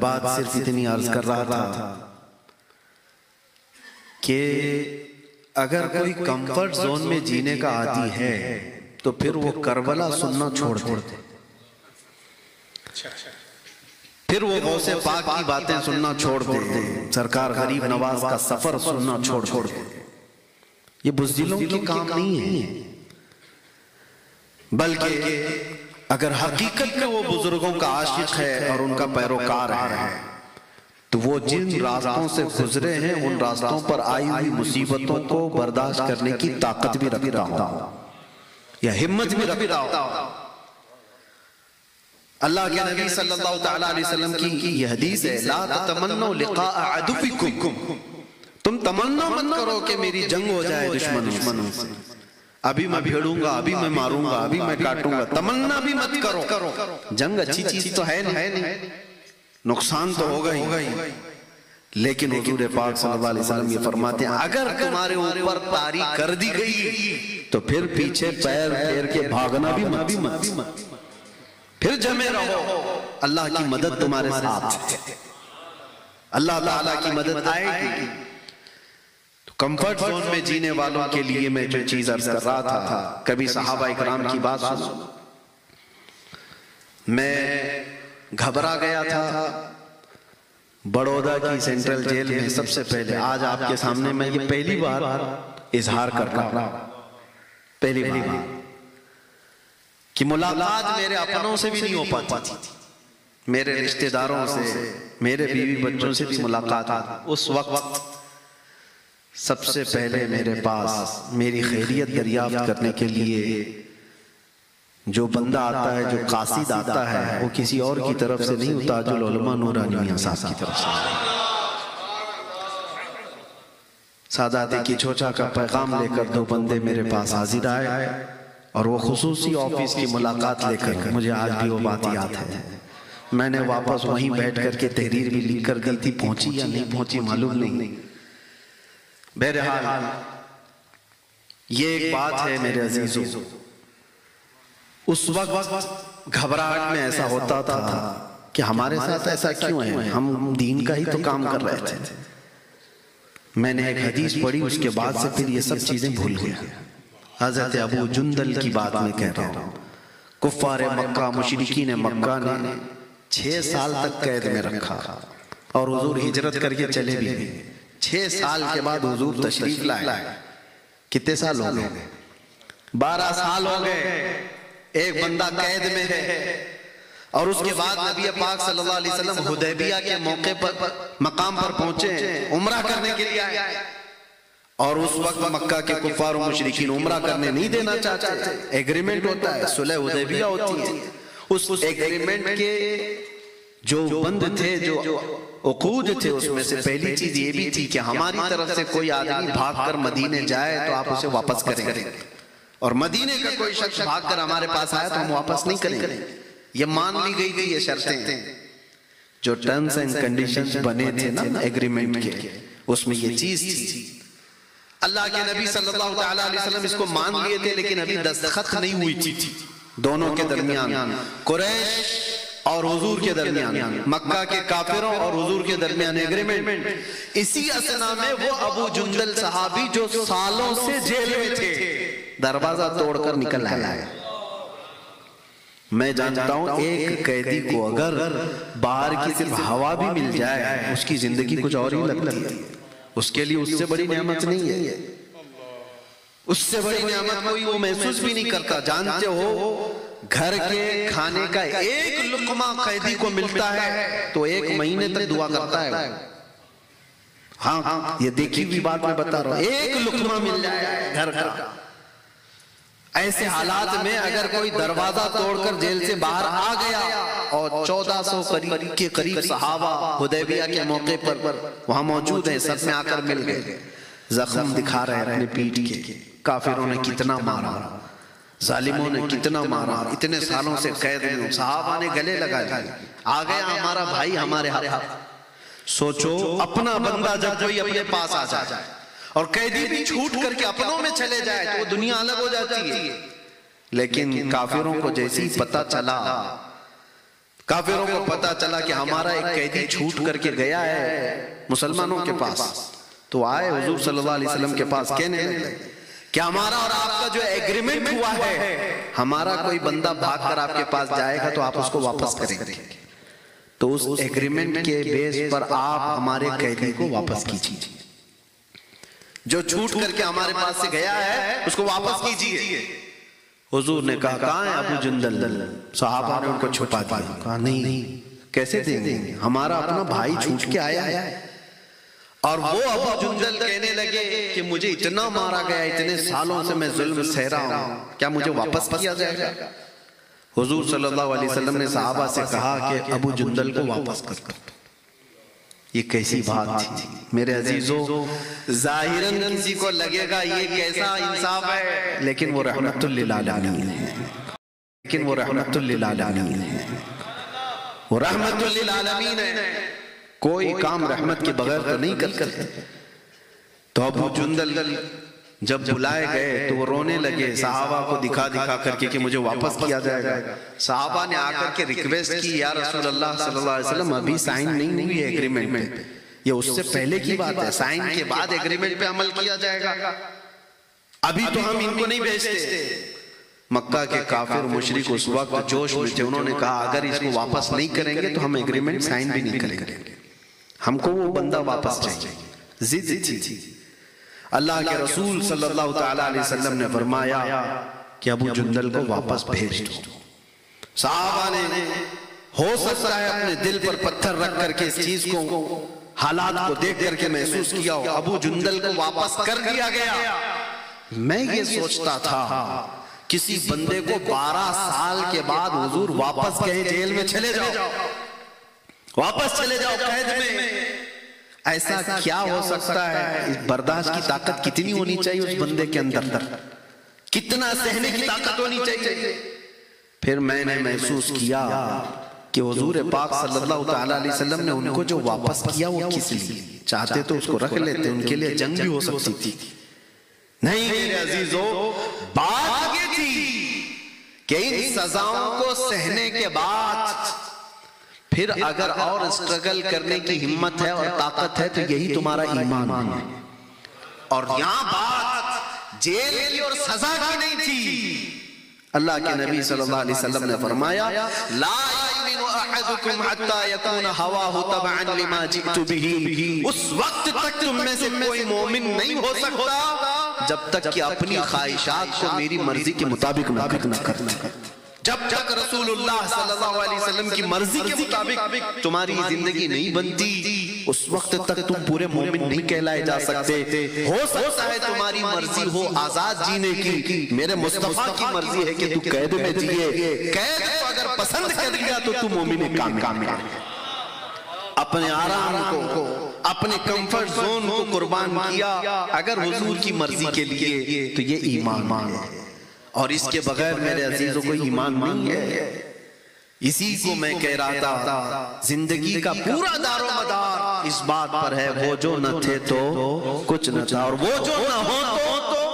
بات صرف اتنی عرض کر رہا تھا کہ اگر کوئی کمفرٹ زون میں جینے کا عادی ہے تو پھر وہ کربلا سننا چھوڑ دے، پھر وہ غوث پاک کی باتیں سننا چھوڑ دے، سرکار غریب نواز کا سفر سننا چھوڑ دے۔ یہ بزدلوں کی کام نہیں ہے، بلکہ اگر حقیقت میں وہ بزرگوں کا عاشق ہے اور ان کا پیروکار ہے تو وہ جن راستوں سے گزرے ہیں ان راستوں پر آئی ہوئی مصیبتوں کو برداشت کرنے کی طاقت بھی رکھتا ہوں یا ہمت بھی رکھتا ہوں۔ اللہ کے نبی صلی اللہ تعالیٰ علیہ وسلم کی یہ حدیث ہے، لا تتمنوا لقاء عدوکم، تم تمنا مت کرو کہ میری جنگ ہو جائے دشمنوں سے، ابھی میں بھیڑوں گا، ابھی میں ماروں گا، ابھی میں کاٹوں گا، تمنا بھی مت کرو۔ جنگ اچھی چیز تو ہے نہیں، نقصان تو ہوگا ہی، لیکن حضور پاک صلی اللہ علیہ وسلم یہ فرماتے ہیں اگر تمہارے اوپر طاری کر دی گئی تو پھر پیچھے پیر پھیر کے بھاگنا بھی مت، پھر جمے رہو، اللہ کی مدد تمہارے ساتھ ہے، اللہ تعالیٰ کی مدد آئے گی۔ کمفرٹ زون میں جینے والوں کے لیے میں جو چیز عرض کر رہا تھا، کبھی صحابہ اکرام کی بات سنو، میں گھبرا گیا تھا بڑودہ کی سینٹرل جیل میں سب سے پہلے، آج آپ کے سامنے میں یہ پہلی بار اظہار کر رہا ہوں، پہلی بار کہ ملاقات میرے اپنوں سے بھی نہیں ہو پاتی تھی، میرے رشتہ داروں سے، میرے بیوی بچوں سے بھی ملاقات ہوتی۔ اس وقت سب سے پہلے میرے پاس میری خیریت دریافت کرنے کے لیے جو بندہ آتا ہے، جو قاصد آتا ہے، وہ کسی اور کی طرف سے نہیں، تاج العلماء نورانی میاں صاحب کی طرف سے۔ سادات کی چھوچا کا پیغام لے کر دو بندے میرے پاس حاضر آئے اور وہ خصوصی آفس کی ملاقات لے کر، مجھے آج بھی وہ بات یاد ہے، میں نے واپس وہیں بیٹھ کر کے تحریر بھی لکھ کر دی تھی، پہنچی یا نہیں پہنچی معلوم نہیں۔ بہرحال یہ ایک بات ہے میرے عزیزوں، اس وقت گھبراہٹ میں ایسا ہوتا تھا کہ ہمارے ساتھ ایسا کیوں ہے، ہم دین کا ہی تو کام کر رہے تھے۔ میں نے ایک حدیث پڑھی، اس کے بعد سے پھر یہ سب چیزیں بھول گیا۔ حضرت ابو جندل کی بات میں کہہ رہا ہوں، کفار مکہ، مشرکین مکہ نے 6 سال تک قید میں رکھا اور حضور ہجرت کر کے چلے بھی گئے۔ 6 سال کے بعد حضور تشریف لائے، کتنے سال ہو گئے؟ 12 سال ہو گئے، ایک بندہ قید میں ہے، اور اس کے بعد نبی پاک صلی اللہ علیہ وسلم حدیبیہ کے موقع پر مقام پر پہنچے، عمرہ کرنے کے لیے آئے، اور اس وقت مکہ کے کفار و مشرکین عمرہ کرنے نہیں دینا چاہتے تھے۔ ایگریمنٹ ہوتا ہے، صلح حدیبیہ ہوتی ہے، اس ایگریمنٹ کے جو بند تھے، جو عقود تھے، اس میں سے پہلی چیز یہ بھی تھی کہ ہماری طرف سے کوئی آدمی بھاگ کر مدینے جائے تو آپ اسے واپس کریں گے، اور مدینے کا کوئی شخص بھاگ کر ہمارے پاس آیا تو ہم واپس نہیں کریں گے۔ یہ مان لی گئی تھی یہ شرطیں، جو ٹرمز اینڈ کنڈیشنز بنے تھے نا ایگریمنٹ کے، اس میں یہ چیز تھی۔ اللہ کے نبی صلی اللہ علیہ وسلم اس کو مان لیے تھے، لیکن ابھی دستخط نہیں ہوئی تھی دونوں کے درمیان، قریش اور حضور کے درمیان، مکہ کے کافروں اور حضور کے درمیان ایگریمنٹ۔ اسی اثنا میں وہ ابو جندل صحابی جو سالوں سے جیل میں تھے، دروازہ توڑ کر نکل آئے۔ میں جانتا ہوں ایک قیدی کو اگر باہر کی صرف ہوا بھی مل جائے، اس کی زندگی کچھ اور ہی لگتی ہے، اس کے لیے اس سے بڑی نعمت نہیں ہے، اس سے بڑی نعمت کوئی وہ محسوس بھی نہیں کرتا۔ جانتے ہو گھر کے کھانے کا ایک لقمہ قیدی کو ملتا ہے تو 1 مہینے تک دعا کرتا ہے۔ ہاں، یہ دیکھی بھی بات میں بتا رہا ہوں، 1 لقمہ مل جائے گھر کا۔ ایسے حالات میں اگر کوئی دروازہ توڑ کر جیل سے باہر آ گیا اور 1400 کے قریب صحابہ حدیبیہ کے موقع پر وہاں موجود ہیں، سب میں آ کر مل گئے، زخم دکھا رہے ہیں اپنے پیٹ کے، کافروں نے کتنا مارا، ظالموں نے کتنا مارا، اتنے سالوں سے قید میں، صحابہ نے گلے لگا دیا، آ گیا ہمارا بھائی ہمارے ہاتھ۔ سوچو اپنا بندہ جب کوئی اپنے پاس آ جائے اور قیدی بھی چھوٹ کر کے اپنوں میں چلے جائے تو وہ دنیا الگ ہو جاتی ہے، لیکن کافروں کو جیسی پتہ چلا کافروں کو پتا چلا کہ ہمارا ایک قیدی چھوٹ کر کے گیا ہے مسلمانوں کے پاس، تو آئے حضور صلی اللہ علیہ وسلم کے پاس کہنے لگے کہ ہمارا اور آپ کا جو ایگریمنٹ ہوا ہے، ہمارا کوئی بندہ بھاگ کر آپ کے پاس جائے گا تو آپ اس کو واپس کریں گے، تو اس ایگریمنٹ کے بیس پر آپ ہمارے قیدی کو واپس کیجیے، جو چھوٹ کر کے ہمارے پاس سے گیا ہے اس کو واپس کیجیے۔ حضور نے کہا کہاں ہے ابو جندل؟ صحابہ نے ان کو چھپا دیا، کہا نہیں کیسے دیں گے، ہمارا اپنا بھائی چھوٹ کے آیا ہے۔ اور وہ ابو جندل کہنے لگے کہ مجھے اتنا مارا گیا، اتنے سالوں سے میں ظلم سہ رہا ہوں، کیا مجھے واپس کیا جائے گا؟ حضور صلی اللہ علیہ وسلم نے صحابہ سے کہا کہ ابو جندل کو واپس کر دو۔ یہ کیسی بات تھی میرے عزیزو، ظاہراً کسی کو لگے گا یہ کیسا انصاف ہے، لیکن وہ رحمت للعالمین ہے، لیکن وہ رحمت للعالمین ہے، وہ رحمت للعالمین ہے، کوئی کام رحمت کے بغیر تو نہیں کرتے۔ تو ابو جندل جب بلائے گئے تو وہ رونے لگے صحابہ کو دکھا دکھا کر کے کہ مجھے واپس کیا جائے گا۔ صحابہ نے آ کر کے ریکویسٹ کی یا رسول اللہ صلی اللہ علیہ وسلم ابھی سائن نہیں ہوئی ہے ایگریمنٹ پہ، یہ اس سے پہلے کی بات ہے، سائن کے بعد ایگریمنٹ پہ عمل کیا جائے گا، ابھی تو ہم ان کو نہیں بھیجتے۔ مکہ کے کافر مشرک اس وقت جوش میں تھے، انہوں نے کہا اگر اس کو واپس نہیں کریں گے تو ہم ایگریمنٹ سائن بھی نہیں کریں گے، ہم کو وہ بندہ واپس چاہیے، ضد تھی۔ اللہ کے رسول صلی اللہ تعالیٰ علیہ وسلم نے فرمایا کہ ابو جندل کو واپس بھیج دو۔ صحابہ نے ہو سکتا ہے اپنے دل پر پتھر رکھ کر کے اس چیز کو، حالات کو دیکھ کر کے محسوس کیا ہو، ابو جندل کو واپس کر دیا گیا۔ میں یہ سوچتا تھا کسی بندے کو 12 سال کے بعد حضور واپس کہیں جیل میں چلے جاؤ، واپس چلے جاؤ قید میں، ایسا کیا ہو سکتا ہے؟ برداشت کی طاقت کتنی ہونی چاہیے اس بندے کے اندر، کتنا سہنے کی طاقت ہونی چاہیے۔ پھر میں نے محسوس کیا کہ حضور پاک صلی اللہ تعالیٰ علیہ وسلم نے ان کو جو واپس کیا وہ کس لیے، چاہتے تو اس کو رکھ لیتے، ان کے لیے جنگ بھی ہو سکتی تھی، نہیں میرے عزیزو، بات یہ تھی کہ ان سزاؤں کو سہنے کے بعد پھر اگر اور اسٹرگل کرنے کی ہمت ہے اور طاقت ہے تو یہی تمہارا ایمان ہے۔ اور یہاں بات جیل کی اور سزا کی نہیں تھی، اللہ کے نبی صلی اللہ علیہ وسلم نے فرمایا لا یؤمن احدکم حتی یکون ہواہ تبعا لما جئت بہ، اس وقت تک تم میں سے کوئی مومن نہیں ہو سکتا جب تک کہ اپنی خواہشات کو میری مرضی کے مطابق نہ کرنا، جب تک رسول اللہ صلی اللہ علیہ وسلم کی مرضی کے مطابق تمہاری زندگی نہیں بنتی، اس وقت تک تم پورے مومن نہیں کہلائے جا سکتے۔ ہو سکتا ہے تمہاری مرضی ہو آزاد جینے کی، میرے مصطفیٰ کی مرضی ہے کہ تو قید میں جیے، قید کو اگر پسند کر لیا تو تو مومن کامل۔ اپنے آرام کو، اپنے کمفرٹ زون کو قربان کیا اگر حضور کی مرضی کے لیے، تو یہ ایمان ہے، اور اس کے بغیر میرے عزیزوں کو ایمان نہیں ہے۔ اسی کو میں کہہ رہا تھا، زندگی کا پورا دار و مدار اس بات پر ہے، وہ جو نہ تھے تو کچھ نہ تھا، اور وہ جو نہ ہو تو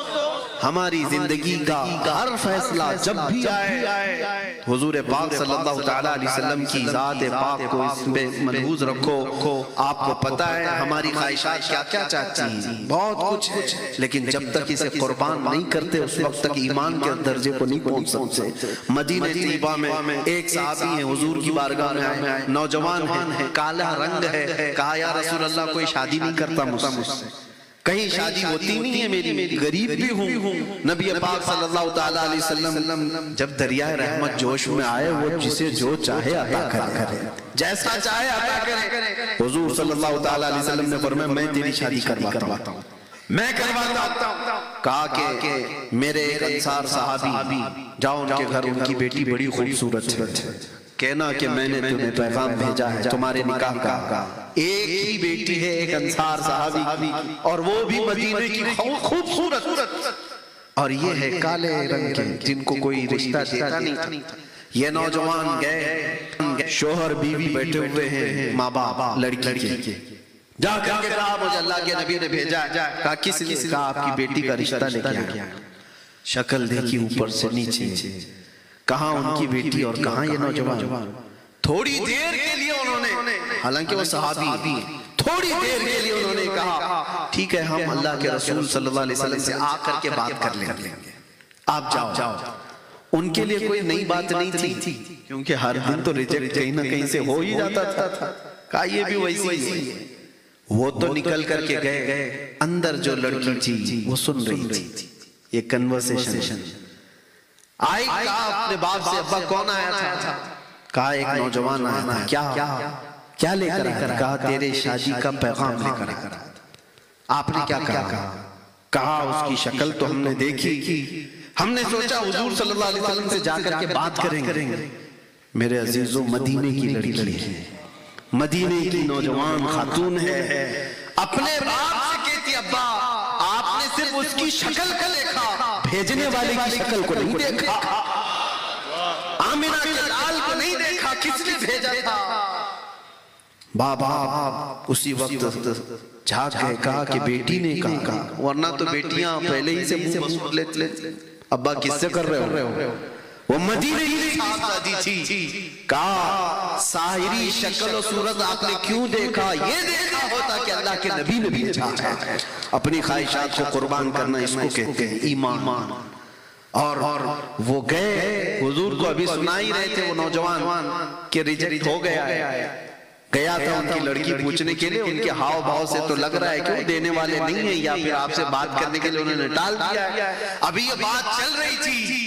ہماری زندگی کا ہر فیصلہ جب بھی آئے حضور پاک صلی اللہ تعالیٰ علیہ وسلم کی ذات پاک کو اس میں ملحوظ رکھو۔ آپ کو پتا ہے ہماری خواہشات کیا کیا چاہتی ہیں، بہت کچھ ہے، لیکن جب تک اسے قربان نہیں کرتے اس وقت تک ایمان کے درجے کو نہیں پہنچ سکتے۔ مدینہ طیبہ میں ایک صحابی ہیں، حضور کی بارگاہ میں آئے، نوجوان ہیں، کالا رنگ ہے، کہا یا رسول اللہ کوئی شادی نہیں کرتا مجھ سے، کہیں شادی ہوتی نہیں ہے میری، غریب بھی ہوں۔ نبی پاک صلی اللہ تعالیٰ علیہ وسلم جب دریائے رحمت جوش میں آئے، وہ جسے جو چاہے عطا کرے، جیسا چاہے عطا کرے۔ حضور صلی اللہ تعالیٰ علیہ وسلم نے فرمایا میں تیری شادی کرواتا ہوں، میں کرواتا ہوں۔ کہا کہ میرے ایک انصار صحابی، جاؤ ان کے گھر، ان کی بیٹی بڑی خوبصورت ہے، کہنا کہ میں نے تمہیں پیغام بھیجا ہے تمہارے نکاح کا۔ ایک ہی بیٹی ہے ایک انصار صحابی کی، اور وہ بھی مدینے کی خوبصورت، اور یہ ہے کالے رنگ کے جن کو کوئی رشتہ دیتا نہیں تھا۔ یہ نوجوان گئے، شوہر بیوی بیٹھے ہوئے ہیں، ماں باپ لڑکی کے، جا کر کے کہا مجھے اللہ کے نبی نے بھیجا ہے۔ کہا کس نے؟ کہا آپ کی بیٹی کا رشتہ لے کے آیا۔ شکل دیکھی اوپر سے نیچے، کہاں ان کی بیٹی اور کہاں یہ نوجوان، تھوڑی دیر کے لیے انہوں نے، حالانکہ وہ صحابی، تھوڑی دیر کے لیے انہوں نے کہا ٹھیک ہے ہم اللہ کے رسول صلی اللہ علیہ وسلم سے آ کر کے بات کر لیں گے، آپ جاؤ۔ ان کے لیے کوئی نئی بات نہیں تھی، کیونکہ ہر دن تو ریجیکٹ کہیں نہ کہیں سے ہو ہی جاتا تھا، کہا یہ بھی ویسی ہی ہے۔ وہ تو نکل کر کے گئے، اندر جو لڑکی تھی وہ سن رہی تھی یہ کنورسیشن۔ آئی کہا اپنے باپ سے ابا کون آیا تھا؟ کہا ایک نوجوان آیا تھا۔ کیا لے کر آیا؟ کہا تیرے شادی کا پیغام لے کر آیا تھا۔ آپ نے کیا کہا؟ کہا اس کی شکل تو ہم نے دیکھی، ہم نے سوچا حضور صلی اللہ علیہ وسلم سے جا کر کے بات کریں گے۔ میرے عزیزو مدینے کی لڑکی ہے، مدینے کی نوجوان خاتون ہے، اپنے باپ سے کہتی ابا آپ نے صرف اس کی شکل کو دیکھا، بھیجنے والے کی شکل کو نہیں دیکھا، آمنہ کے لال کو نہیں دیکھا، کس نے بھیجا تھا؟ بابا اسی وقت جھاگ گئے، کہا کہ بیٹی نے کہا، ورنہ تو بیٹیاں پہلے ہی سے منہ مسود لیتے، ابا کس سے کر رہے ہو؟ وہ مدینے کی صاحبزادی تھی، کہا ساحری شکل و صورت آپ نے کیوں دیکھا؟ یہ دیکھا ہوتا کہ اللہ کے نبی نے بھیجا ہے۔ اپنی خواہشات کو قربان کرنا اس کو کہتے ہیں ایمان۔ اور وہ گئے، حضور کو ابھی سنا ہی رہے تھے وہ نوجوان کہ ریجیکٹ ہو گیا ہے، گیا تھا ان کی لڑکی پوچھنے کے لیے، ان کے ہاؤ بھاؤ سے تو لگ رہا ہے کہ وہ دینے والے نہیں ہیں، یا پھر آپ سے بات کرنے کے لیے انہوں نے ٹال دیا ہے۔ ابھی یہ بات چل رہی تھی،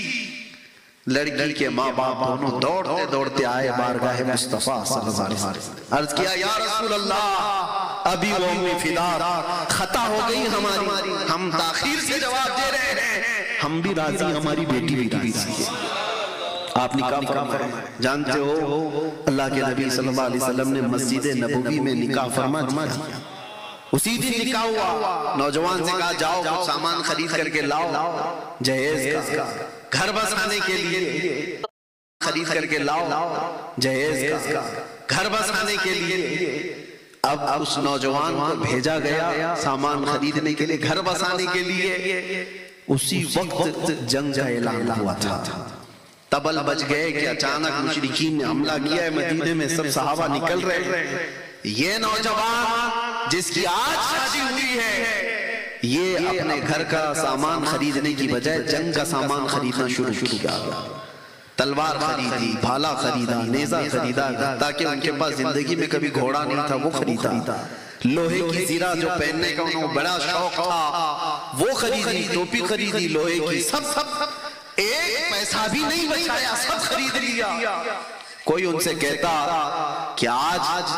لڑکی کے ماں باپ دونوں دوڑتے دوڑتے آئے بارگاہ مصطفیٰ صلی اللہ علیہ وسلم، عرض کیا یا رسول اللہ ابھی وہ امی فدا خطا ہو گئی ہماری، ہم تاخیر سے جواب دے رہے ہیں، ہم بھی راضی، ہماری بیٹی بھی راضی ہے۔ آپ نے کہا فرمایا، جانتے ہو اللہ کے نبی صلی اللہ علیہ وسلم نے مسجد نبوی میں نکاح فرما دیا، اسی دن نکاح ہوا۔ نوجوان سے کہا جاؤ کچھ سامان خرید کر کے لاؤ، جہیز کا، گھر بسانے کے لیے خرید کر کے لاؤ، جہیز کا، گھر بسانے کے لیے۔ اب اس نوجوان کو بھیجا گیا سامان خریدنے کے لیے، گھر بسانے کے لیے۔ اسی وقت جنگ کا اعلان ہوا تھا، تبل بج گئے کہ اچانک مشرکین نے حملہ کیا ہے مدینے میں، سب صحابہ نکل رہے ہیں۔ یہ نوجوان جس کی آج شادی ہوئی ہے، یہ اپنے گھر کا سامان خریدنے کی بجائے جنگ کا سامان خریدنا شروع کیا، تلوار خریدی، بھالا خریدا، نیزہ خریدا، تاکہ ان کے پاس زندگی میں کبھی گھوڑا نہیں تھا وہ خریدا، لوہے کی زرہ جو پہننے کا انہوں بڑا شوق تھا وہ خریدی، ٹوپی خریدی لوہے کی، سب ایک پیسہ بھی نہیں بچایا، سب خرید لیا۔ کوئی ان سے کہتا کہ آج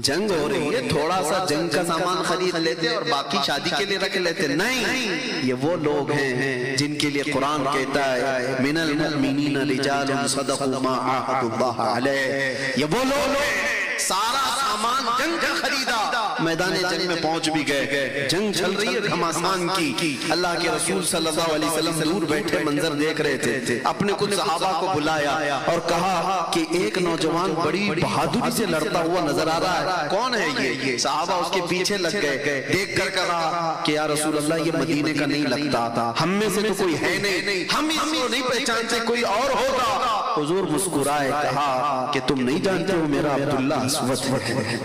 جنگ ہو رہی ہے، تھوڑا سا جنگ کا سامان خرید لیتے اور باقی شادی کے لیے رکھ لیتے، نہیں، یہ وہ لوگ ہیں جن کے لیے قرآن کہتا ہے من المؤمنین رجال صدقوا ما عاهدوا اللہ علیہ، یہ وہ لوگ ہیں سارا سامان جنگ کا خریدا، میدان جنگ میں پہنچ بھی گئے، جنگ چل رہی ہے گھماسان کی، اللہ کے رسول صلی اللہ علیہ وسلم دور بیٹھے منظر دیکھ رہے تھے، اپنے کچھ صحابہ کو بلایا اور کہا کہ ایک نوجوان بڑی بہادری سے لڑتا ہوا نظر آ رہا ہے، کون ہے یہ؟ صحابہ اس کے پیچھے لگ گئے، دیکھ کر کہا کہ یا رسول اللہ یہ مدینے کا نہیں لگتا، ہم میں سے تو کوئی ہے نہیں، ہم اس کو نہیں پہچانتے، کوئی اور ہوگا۔ حضور مسکرائے، کہا کہ تم نہیں جانتے ہو میرا عبداللہ اسود ہے،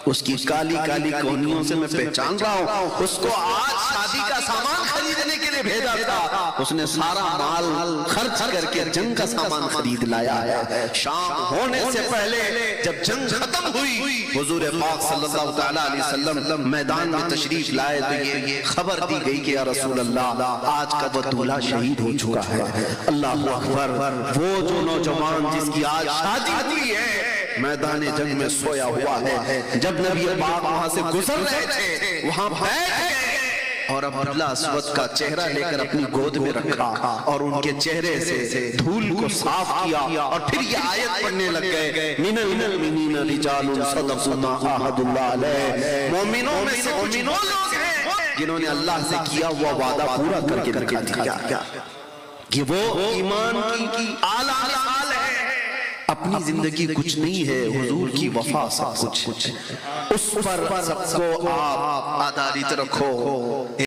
اس کی کالی کالی کونیوں سے میں پہچان رہا ہوں، اس کو آج شادی کا سامان خریدنے کے لیے بھیجا تھا، اس نے سارا مال خرچ کر کے جنگ کا سامان خرید لایا ہے۔ شام ہونے سے پہلے جب جنگ ختم ہوئی، حضور پاک صلی اللہ علیہ وسلم میدان میں تشریف لائے تو یہ خبر دی گئی کہ یا رسول اللہ آج کا وہ دولہا شہید ہو چکا ہے۔ اللہ اکبر، وہ جو نوجوان جس کی آج شادی ہوئی ہے میدان جنگ میں سویا ہوا ہے، جب نبی پاک وہاں سے گزر رہے تھے وہاں بیٹھ گئے اور عبداللہ اسود کا چہرہ لے کر اپنی گود میں رکھا اور ان کے چہرے سے دھول کو صاف کیا اور پھر یہ آیت پڑھنے لگ گئے من المؤمنین رجال صدقوا ما عاهدوا اللہ علیہ، مومنوں میں سے کچھ لوگ ہیں جنہوں نے اللہ سے کیا ہوا وعدہ پورا کر کے دکھایا کہ وہ ایمان کی اعلیٰ مثال ہے۔ اپنی زندگی کچھ نہیں ہے، حضور کی وفا سب کچھ، اس پر سب کو آپ عادت رکھو۔